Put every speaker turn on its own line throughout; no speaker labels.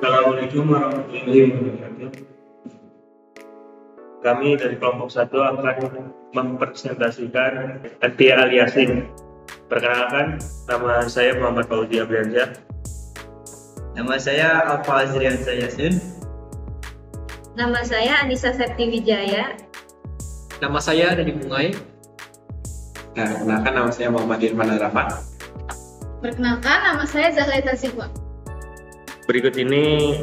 Assalamualaikum warahmatullahi wabarakatuh. Kami dari kelompok 1 akan mempresentasikan anti-aliasing. Perkenalkan, nama saya Muhammad Fauzi Abriansyah.
Nama saya Alfa Azriansyah Yasin.
Nama saya Anissa Septi Wijaya.
Nama saya Dani Bungai.
Perkenalkan, nama saya Muhammad Irfan Rahmat.
Perkenalkan, nama saya Zahleta Sihwa.
Berikut ini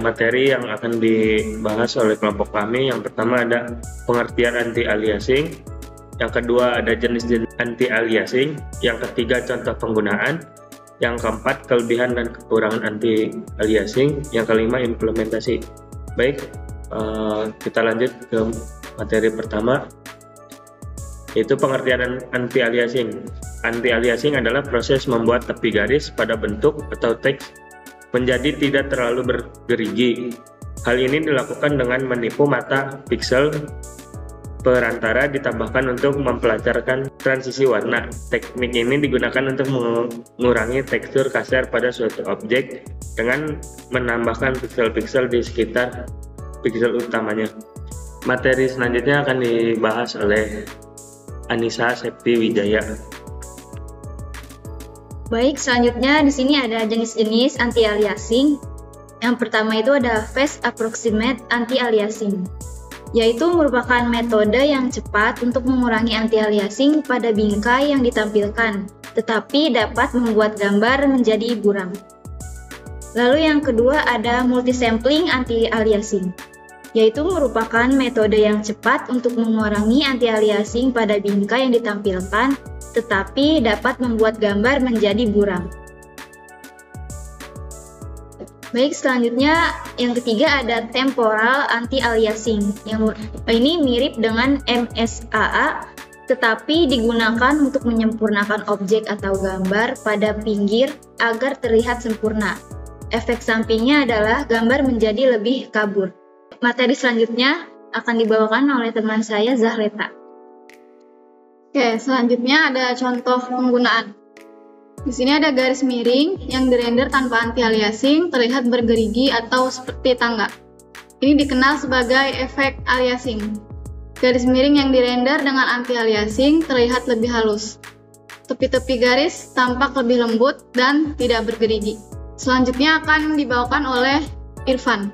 materi yang akan dibahas oleh kelompok kami. Yang pertama ada pengertian anti-aliasing, yang kedua ada jenis-jenis anti-aliasing, yang ketiga contoh penggunaan, yang keempat kelebihan dan kekurangan anti-aliasing, yang kelima implementasi. Baik, kita lanjut ke materi pertama, yaitu pengertian anti-aliasing. Anti-aliasing adalah proses membuat tepi garis pada bentuk atau teks menjadi tidak terlalu bergerigi. Hal ini dilakukan dengan menipu mata piksel perantara ditambahkan untuk mempelancarkan transisi warna. Teknik ini digunakan untuk mengurangi tekstur kasar pada suatu objek dengan menambahkan piksel-piksel di sekitar piksel utamanya. Materi selanjutnya akan dibahas oleh Anissa Septi Wijaya.
Baik, selanjutnya di sini ada jenis-jenis anti-aliasing. Yang pertama itu ada Fast Approximate Anti-Aliasing, yaitu merupakan metode yang cepat untuk mengurangi anti-aliasing pada bingkai yang ditampilkan, tetapi dapat membuat gambar menjadi buram. Lalu yang kedua ada Multisampling Anti-Aliasing, yaitu merupakan metode yang cepat untuk mengurangi anti-aliasing pada bingkai yang ditampilkan, tetapi dapat membuat gambar menjadi buram. Baik, selanjutnya yang ketiga ada Temporal Anti-Aliasing. Yang ini mirip dengan MSAA, tetapi digunakan untuk menyempurnakan objek atau gambar pada pinggir agar terlihat sempurna. Efek sampingnya adalah gambar menjadi lebih kabur. Materi selanjutnya akan dibawakan oleh teman saya Zahleta.
Oke, selanjutnya ada contoh penggunaan. Di sini ada garis miring yang dirender tanpa anti-aliasing terlihat bergerigi atau seperti tangga. Ini dikenal sebagai efek aliasing. Garis miring yang dirender dengan anti-aliasing terlihat lebih halus. Tepi-tepi garis tampak lebih lembut dan tidak bergerigi. Selanjutnya akan dibawakan oleh Irfan.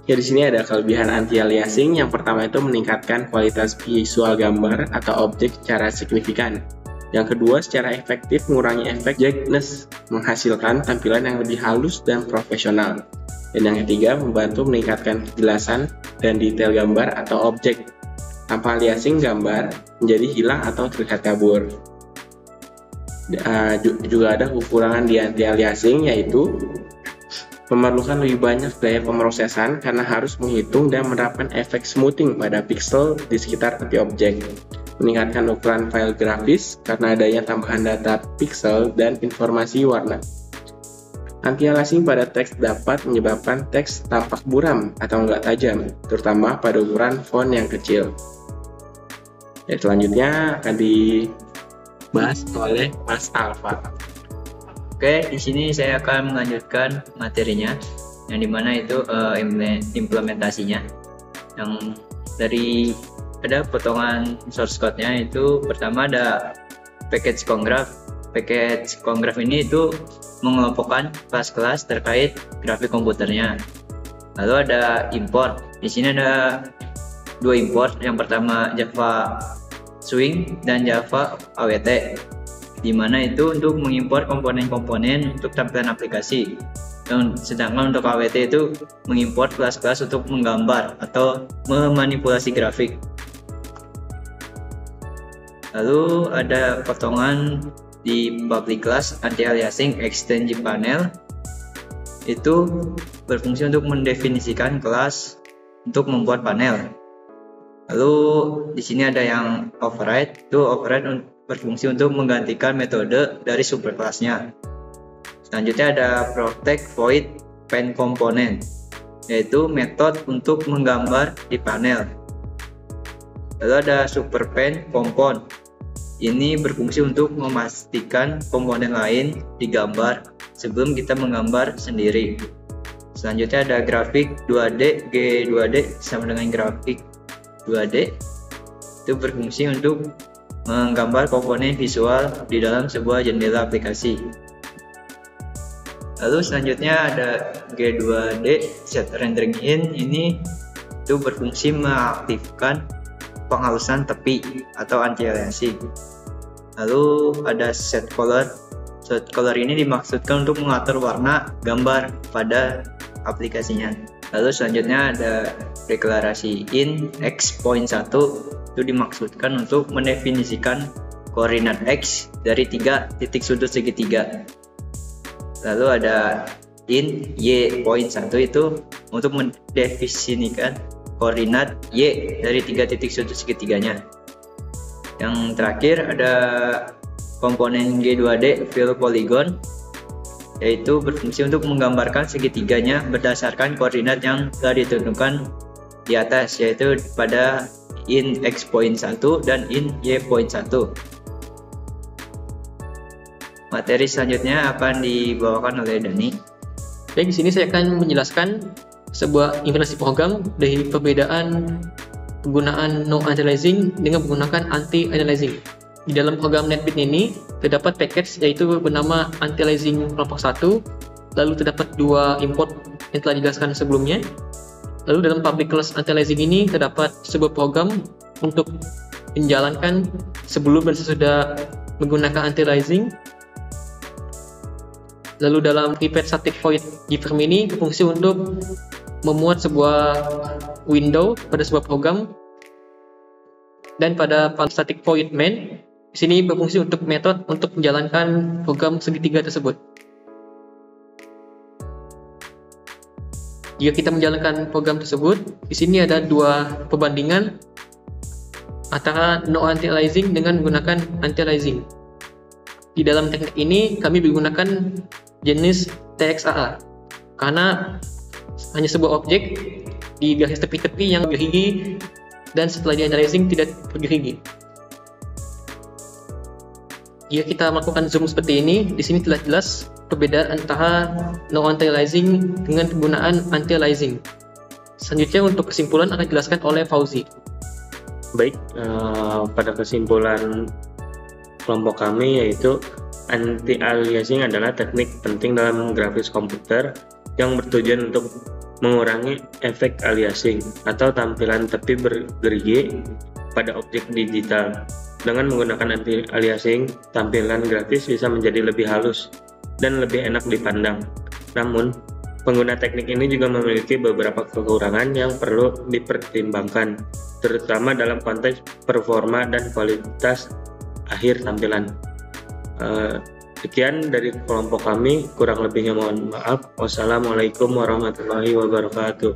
Ya, di sini ada kelebihan anti-aliasing. Yang pertama itu meningkatkan kualitas visual gambar atau objek secara signifikan. Yang kedua, secara efektif mengurangi efek jaggedness, menghasilkan tampilan yang lebih halus dan profesional. Dan yang ketiga, membantu meningkatkan kejelasan dan detail gambar atau objek. Tanpa aliasing, gambar menjadi hilang atau terlihat kabur. Juga ada kekurangan di anti-aliasing, yaitu memerlukan lebih banyak daya pemrosesan karena harus menghitung dan menerapkan efek smoothing pada piksel di sekitar tepi objek. Meningkatkan ukuran file grafis karena adanya tambahan data piksel dan informasi warna. Anti-aliasing pada teks dapat menyebabkan teks tampak buram atau enggak tajam, terutama pada ukuran font yang kecil. Dan selanjutnya akan dibahas oleh Mas Alfa.
Oke, di sini saya akan melanjutkan materinya, yang dimana itu implementasinya. Yang dari ada potongan source code-nya itu pertama ada package congraph. Package congraph ini itu mengelompokkan kelas-kelas terkait grafik komputernya. Lalu ada import. Di sini ada dua import. Yang pertama Java Swing dan Java AWT. Di mana itu untuk mengimpor komponen-komponen untuk tampilan aplikasi. Dan sedangkan untuk AWT itu mengimpor kelas-kelas untuk menggambar atau memanipulasi grafik. Lalu ada potongan di public class anti-aliasing extend panel. Itu berfungsi untuk mendefinisikan kelas untuk membuat panel. Lalu di sini ada yang override. Itu override berfungsi untuk menggantikan metode dari superclass-nya. Selanjutnya ada protect void pen component, yaitu metode untuk menggambar di panel. Lalu ada super pen component. Ini berfungsi untuk memastikan komponen lain digambar sebelum kita menggambar sendiri. Selanjutnya ada grafik 2D, G2D sama dengan grafik 2D. Itu berfungsi untuk menggambar komponen visual di dalam sebuah jendela aplikasi. Lalu selanjutnya ada G2D set rendering in. Ini itu berfungsi mengaktifkan penghalusan tepi atau anti-aliasing. Lalu ada set color. Set color ini dimaksudkan untuk mengatur warna gambar pada aplikasinya. Lalu selanjutnya ada deklarasi in x.1. Itu dimaksudkan untuk mendefinisikan koordinat x dari 3 titik sudut segitiga. Lalu ada in y.1 itu untuk mendefinisikan koordinat y dari 3 titik sudut segitiganya. Yang terakhir ada komponen G2D fill polygon, yaitu berfungsi untuk menggambarkan segitiganya berdasarkan koordinat yang telah ditentukan di atas, yaitu pada in x.1 dan in y.1. Materi selanjutnya akan dibawakan oleh Dani.
Baik, di sini saya akan menjelaskan sebuah implementasi program dari perbedaan penggunaan no anti-aliasing dengan menggunakan anti-aliasing. Di dalam program NetBeans ini terdapat package yaitu bernama anti-aliasing kelompok 1, lalu terdapat 2 import yang telah dijelaskan sebelumnya. Lalu dalam public class anti-aliasing ini terdapat sebuah program untuk menjalankan sebelum dan sesudah menggunakan anti-aliasing. Lalu dalam prepare static void gframe ini berfungsi untuk memuat sebuah window pada sebuah program, dan pada static void main di sini berfungsi untuk metode untuk menjalankan program segitiga tersebut. Jika kita menjalankan program tersebut, di sini ada 2 perbandingan antara no anti-aliasing dengan menggunakan anti-aliasing. Di dalam teknik ini kami menggunakan jenis TXAA karena hanya sebuah objek di garis tepi-tepi yang bergerigi dan setelah di-anti-aliasing tidak bergerigi. Jika kita melakukan zoom seperti ini, di sini telah jelas perbedaan antara no anti-aliasing dengan penggunaan anti-aliasing. Selanjutnya untuk kesimpulan akan dijelaskan oleh Fauzi.
Baik, pada kesimpulan kelompok kami yaitu anti-aliasing adalah teknik penting dalam grafis komputer yang bertujuan untuk mengurangi efek aliasing atau tampilan tepi bergerigi pada objek digital. Dengan menggunakan anti-aliasing, tampilan grafis bisa menjadi lebih halus dan lebih enak dipandang. Namun, pengguna teknik ini juga memiliki beberapa kekurangan yang perlu dipertimbangkan, terutama dalam konteks performa dan kualitas akhir tampilan. Sekian dari kelompok kami, kurang lebihnya mohon maaf. Wassalamualaikum warahmatullahi wabarakatuh.